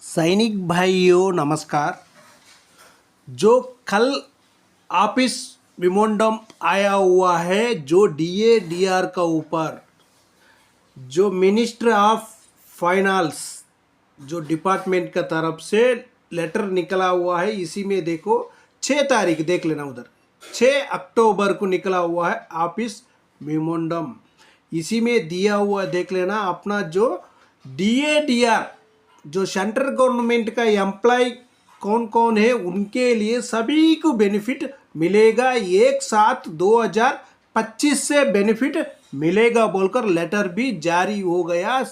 सैनिक भाइयों नमस्कार। जो कल ऑफिस मेमोरेंडम आया हुआ है जो डीए डीआर का ऊपर जो मिनिस्टर ऑफ फाइनेंस जो डिपार्टमेंट का तरफ से लेटर निकला हुआ है, इसी में देखो 6 तारीख देख लेना, उधर 6 अक्टूबर को निकला हुआ है ऑफिस मेमोरेंडम। इसी में दिया हुआ देख लेना अपना जो डीए डीआर जो सेंट्रल गवर्नमेंट का एम्प्लॉय कौन कौन है उनके लिए सभी को बेनिफिट मिलेगा, एक साथ 2025 से बेनिफिट मिलेगा बोलकर लेटर भी जारी हो गया।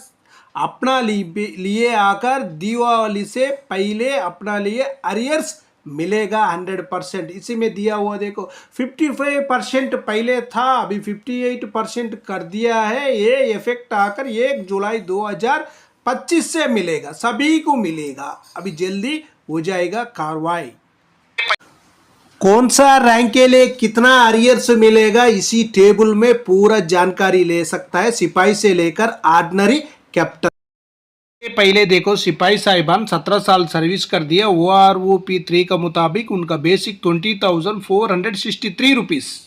अपना लिए आकर दिवाली से पहले अपना लिए अरियर्स मिलेगा 100%। इसी में दिया हुआ देखो 55% पहले था, अभी 58% कर दिया है। ये इफेक्ट आकर 1 जुलाई 2025 से मिलेगा, सभी को मिलेगा, अभी जल्दी हो जाएगा कार्रवाई। कौन सा रैंक के लिए कितना अरियर्स मिलेगा इसी टेबल में पूरा जानकारी ले सकता है, सिपाही से लेकर ऑर्डिनरी कैप्टन। पहले देखो सिपाही साहिबान 17 साल सर्विस कर दिया, OROP 3 का मुताबिक उनका बेसिक 20,463 रुपीस,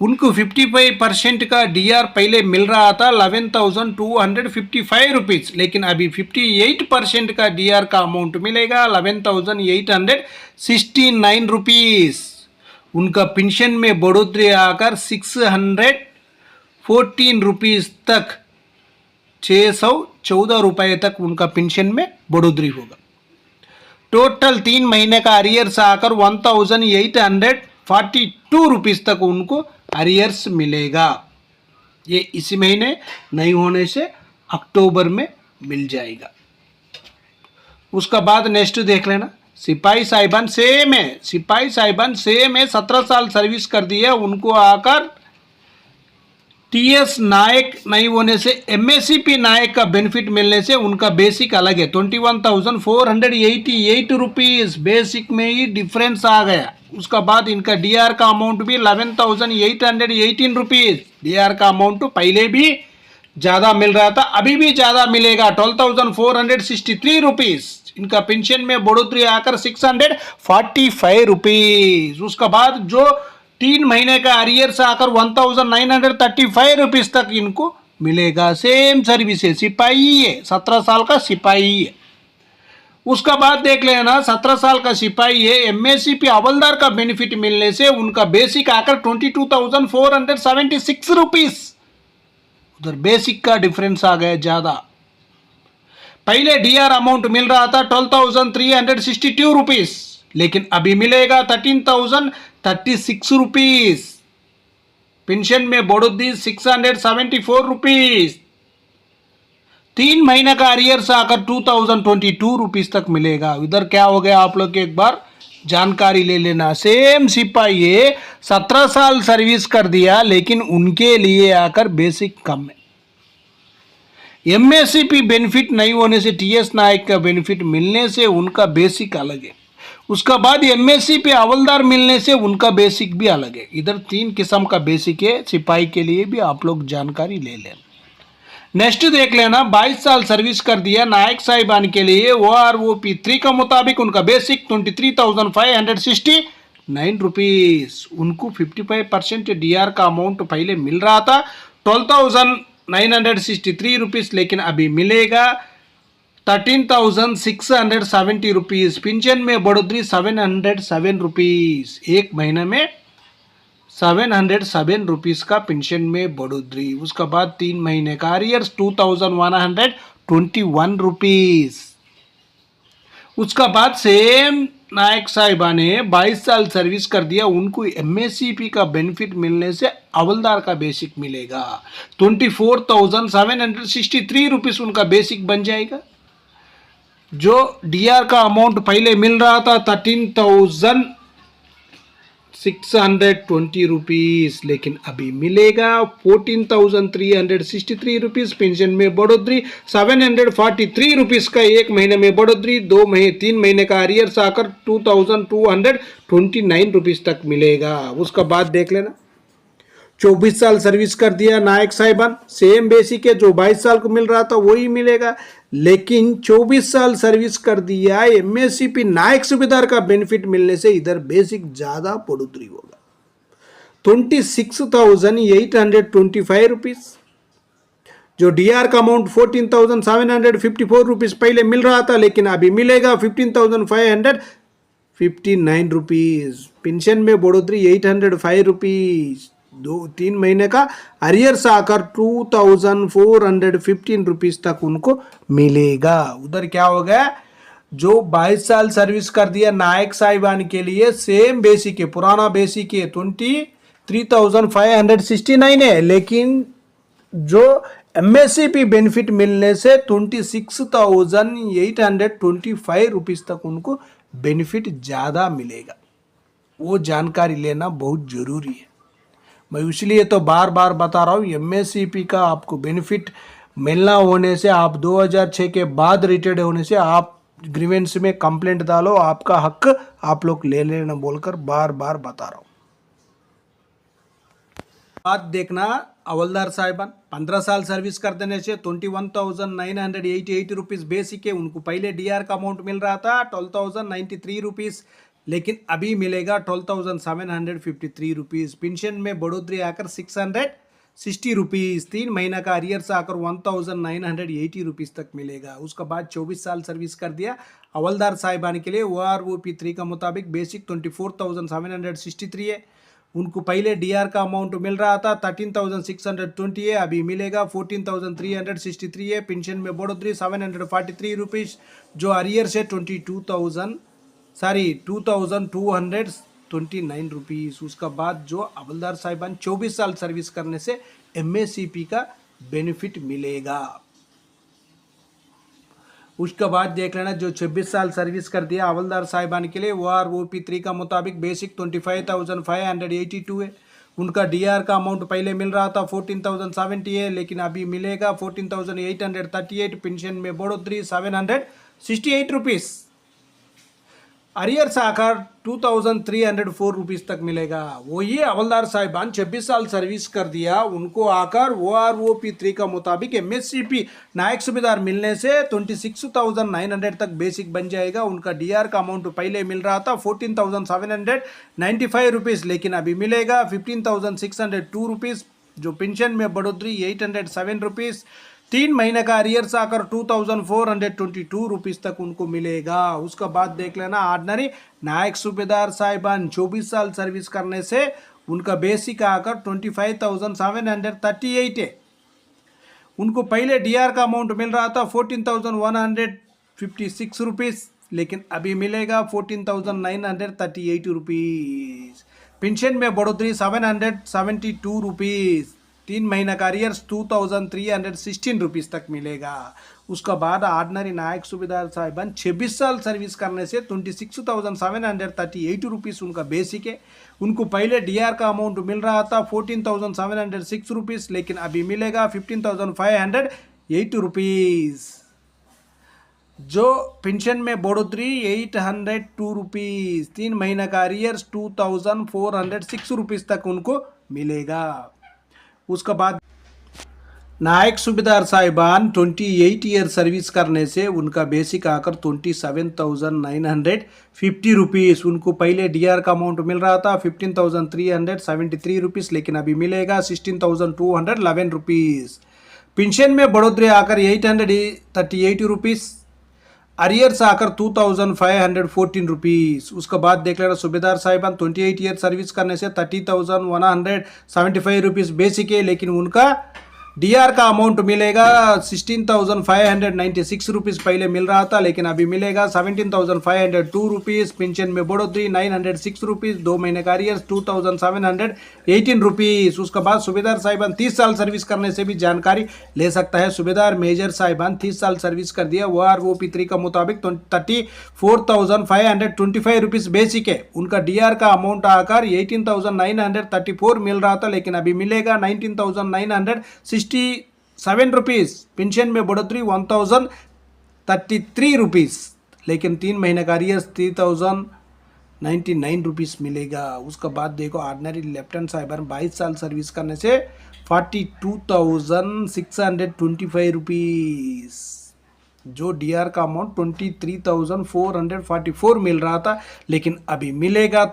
उनको 55% का डीआर पहले मिल रहा था 11,255 रुपीस, लेकिन अभी 58% का डीआर का अमाउंट मिलेगा 11,869 रुपीस। उनका पेंशन में बढ़ोतरी आकर 614 रुपीस तक 614 रुपये तक उनका पेंशन में बढ़ोतरी होगा। टोटल 3 महीने का अरियर्स आकर 1,842 रुपीस तक उनको अरियर्स मिलेगा। ये इसी महीने नहीं होने से अक्टूबर में मिल जाएगा। उसका बाद नेक्स्ट देख लेना सिपाही साहिबान सेम है, सिपाही साहिबान सेम है, 17 साल सर्विस कर दी है, उनको आकर टीएस नायक नहीं होने से एमएससीपी नायक का बेनिफिट मिलने से उनका बेसिक अलग है 21,488 रुपीस, बेसिक में ही डिफरेंस आ गया। उसका बाद इनका डीआर का अमाउंट भी 11,818 रुपीस, डीआर का अमाउंट पहले भी ज़्यादा मिल रहा था, अभी भी ज़्यादा मिलेगा 12,463 रुपीस। इनका पेंशन में बढ़ोतरी आकर 645 रुपीस। उसका बाद जो 3 महीने का अरियर्स आकर 1,935 रुपीस तक इनको मिलेगा। सेम सर्विस है, सिपाही है, 17 साल का सिपाही है। उसका बाद देख लेना 17 साल का सिपाही है, एमएससीपी हवलदार का बेनिफिट मिलने से उनका बेसिक आकर 22,476 रुपीस, उधर बेसिक का डिफरेंस आ गया ज़्यादा। पहले डीआर अमाउंट मिल रहा था 12,362 रुपीस, लेकिन अभी मिलेगा 13,036 रुपीस। पेंशन में बढ़ोतरी 674 रुपीस। 3 महीने का अरियर्स आकर 2,022 रुपीस तक मिलेगा। इधर क्या हो गया आप लोग एक बार जानकारी ले लेना। सेम सिपाही है, 17 साल सर्विस कर दिया, लेकिन उनके लिए आकर बेसिक कम है। एमएससीपी बेनिफिट नहीं होने से टीएस नायक का बेनिफिट मिलने से उनका बेसिक अलग है। उसका बाद एमएससीपी हवलदार मिलने से उनका बेसिक भी अलग है। इधर 3 किस्म का बेसिक है, सिपाही के लिए भी आप लोग जानकारी ले लें। नेक्स्ट देख लेना 22 साल सर्विस कर दिया नायक साहिबान के लिए OROP 3 का मुताबिक उनका बेसिक 23,569 रुपीस, उनको 55% डीआर का अमाउंट पहले मिल रहा था 12,963 रुपीस, लेकिन अभी मिलेगा 13,670 रुपीस। पेंशन में बढ़ोतरी 707 रुपीस, एक महीने में 707 रुपीस का पेंशन में बढ़ोतरी। उसका बाद 3 महीने का अरियर्स 2,121 रुपीस। उसका बाद सेम नायक साहिबा ने 22 साल सर्विस कर दिया, उनको एमएससीपी का बेनिफिट मिलने से हवलदार का बेसिक मिलेगा 24,763 रुपीस, उनका बेसिक बन जाएगा। जो डीआर का अमाउंट पहले मिल रहा था 13,620 रुपीस, लेकिन अभी मिलेगा 14,363 रुपीस। पेंशन में बढ़ोतरी 743 रुपीस का एक महीने में बढ़ोतरी, 3 महीने का अरियर्स आकर 2,229 रुपीस तक मिलेगा। उसका बाद देख लेना 24 साल सर्विस कर दिया नायक साहिबान, सेम बेसिक है, जो 22 साल को मिल रहा था वही मिलेगा। लेकिन 24 साल सर्विस कर दिया एमएससीपी नायक सूबेदार का बेनिफिट मिलने से इधर बेसिक ज्यादा बढ़ोतरी होगा 26,825 रुपीज। जो डीआर का अमाउंट 14,754 रुपीज पहले मिल रहा था लेकिन अभी मिलेगा 15,559 रुपीज। पेंशन में बढ़ोतरी 805 रुपीज 2-3 महीने का अरियर्स आकर 2,415 रुपीज तक उनको मिलेगा। उधर क्या हो गया, जो 22 साल सर्विस कर दिया नायक साहिबान के लिए सेम बेसिक है, पुराना बेसिक है 23,569 है, लेकिन जो एमएससीपी बेनिफिट मिलने से 26,825 रुपीज तक उनको बेनिफिट ज़्यादा मिलेगा। वो जानकारी लेना बहुत ज़रूरी है। मैं इसलिए तो बार बार बता रहा हूँ, एमएससीपी का आपको बेनिफिट मिलना होने से आप 2006 के बाद रिटायर्ड होने से आप ग्रीवेंस में कंप्लेंट डालो, आपका हक आप लोग ले लेना बोलकर बार बार बता रहा हूँ। बात देखना, हवलदार साहिबान 15 साल सर्विस कर देने से 21,988 रुपीज़ बेसिक है, उनको पहले डीआर का अमाउंट मिल रहा था 12,093 रुपीज़, लेकिन अभी मिलेगा 12,753 रुपीज़। पेंशन में बढ़ोतरी आकर 660 रुपीज़, 3 महीना का अरियर्स आकर 1,980 रुपीज़ तक मिलेगा। उसके बाद 24 साल सर्विस कर दिया हवलदार साहिबान के लिए OROP 3 का मुताबिक बेसिक 24,763 है, उनको पहले डीआर का अमाउंट मिल रहा था 13,620 है, अभी मिलेगा 14,363 है। पेंशन में बढ़ोतरी 743 रुपीज़, जो अरियर्स है 2,229 रुपीज़। उसका बाद जो हवलदार साहिबान 24 साल सर्विस करने से एमएससीपी का बेनिफिट मिलेगा। उसके बाद देख लेना, जो 26 साल सर्विस कर दिया हवलदार साहिबान के लिए OROP 3 का मुताबिक बेसिक 25,582 है, उनका डीआर का अमाउंट पहले मिल रहा था 14,070 है, लेकिन अभी मिलेगा 14,838। पेंशन में बढ़ोतरी 768 रुपीज़, अरियर्स आकर 2,304 रुपीज़ तक मिलेगा। वही हवलदार साहिबान 26 साल सर्विस कर दिया, उनको आकर OROP 3 का मुताबिक एमएससीपी नायक सूबेदार मिलने से 26,900 तक बेसिक बन जाएगा। उनका डीआर का अमाउंट पहले मिल रहा था 14,795 रुपीज़, लेकिन अभी मिलेगा 15,602 रुपीज़। जो पेंशन में बढ़ोतरी 807 रुपीज़, 3 महीने का अरियर्स आकर 2,422 रुपीज़ तक उनको मिलेगा। उसका बाद देख लेना, ऑर्डिनरी नायक सूबेदार साहिबान 24 साल सर्विस करने से उनका बेसिक आकर 25,738 है, उनको पहले डीआर का अमाउंट मिल रहा था 14,156 रुपीज़, लेकिन अभी मिलेगा 14,938 रुपीज़। पेंशन में बढ़ोतरी 772 रुपीज़, 3 महीना का अरियर्स 2,316 रुपीज़ तक मिलेगा। उसका बाद ऑर्डिनरी नायक सूबेदार साहिबान 26 साल सर्विस करने से 26,738 रुपीज़ उनका बेसिक है, उनको पहले डीआर का अमाउंट मिल रहा था 14,706 रुपीज़, लेकिन अभी मिलेगा 15,508 रुपीज़। जो पेंशन में बढ़ोतरी 802 रुपीज़, 3 महीना का अरियर्स 2,406 रुपीज़ तक उनको मिलेगा। उसका बाद नायक सूबेदार साहिबान 28 ईयर सर्विस करने से उनका बेसिक आकर 27,950 रुपीज़, उनको पहले डीआर का अमाउंट मिल रहा था 15,373 रुपीज़, लेकिन अभी मिलेगा 16,211 रुपीज़। पेंशन में बढ़ोतरी आकर 838 रुपीज़, अरियर्स आकर 2,514 रुपीज़। उसके बाद देख लेना, सूबेदार साहिबान 28 ईयर सर्विस करने से 30,175 रुपीज़ बेसिक है, लेकिन उनका डीआर का अमाउंट मिलेगा 16,596 रुपीज़ पहले मिल रहा था, लेकिन अभी मिलेगा 17,502 रुपीज़। पेंशन में बढ़ोतरी 906 रुपीज़, 2 महीने का अरियर्स 2,718 रुपीज़। उसके बाद सूबेदार साहिबान 30 साल सर्विस करने से भी जानकारी ले सकता है। सूबेदार मेजर साहिबान 30 साल सर्विस कर दिया, OROP 3 का मुताबिक 34,525 रुपीज़ बेसिक है, उनका डीआर का अमाउंट आकर 18,934 मिल रहा था, लेकिन अभी मिलेगा 19,967 रुपीज़। पेंशन में बढ़ोतरी 1,033 रुपीज़, लेकिन 3 महीने का अरियर्स 3,099 रुपीज़ मिलेगा। उसका बाद देखो, ऑर्डिनरी लेफ्टिनेंट साहिबान 22 साल सर्विस करने से 42,625 रुपीज़, जो डीआर का अमाउंट 23,444 मिल रहा था, लेकिन अभी मिलेगा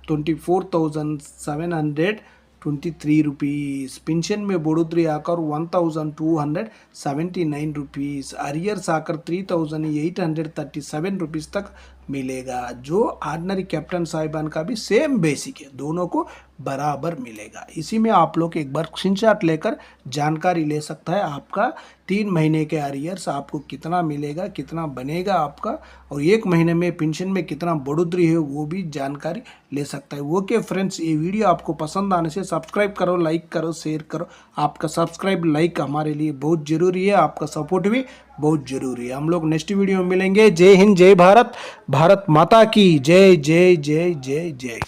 24,723 रुपीज़। पेंशन में बढ़ोतरी आकर 1,279 रुपीज़, अरियर्स आकर 3,837 रुपीज़ तक मिलेगा। जो ऑर्डिनरी कैप्टन साहिबान का भी सेम बेसिक है, दोनों को बराबर मिलेगा। इसी में आप लोग एक बार स्क्रीनशॉट लेकर जानकारी ले सकता है आपका 3 महीने के अरियर्स आपको कितना मिलेगा, कितना बनेगा आपका, और 1 महीने में पेंशन में कितना बढ़ोतरी है वो भी जानकारी ले सकता है। ओके फ्रेंड्स, ये वीडियो आपको पसंद आने से सब्सक्राइब करो, लाइक करो, शेयर करो। आपका सब्सक्राइब लाइक हमारे लिए बहुत ज़रूरी है, आपका सपोर्ट भी बहुत ज़रूरी है। हम लोग नेक्स्ट वीडियो में मिलेंगे। जय हिंद, जय भारत, भारत माता की जय जय जय जय जय।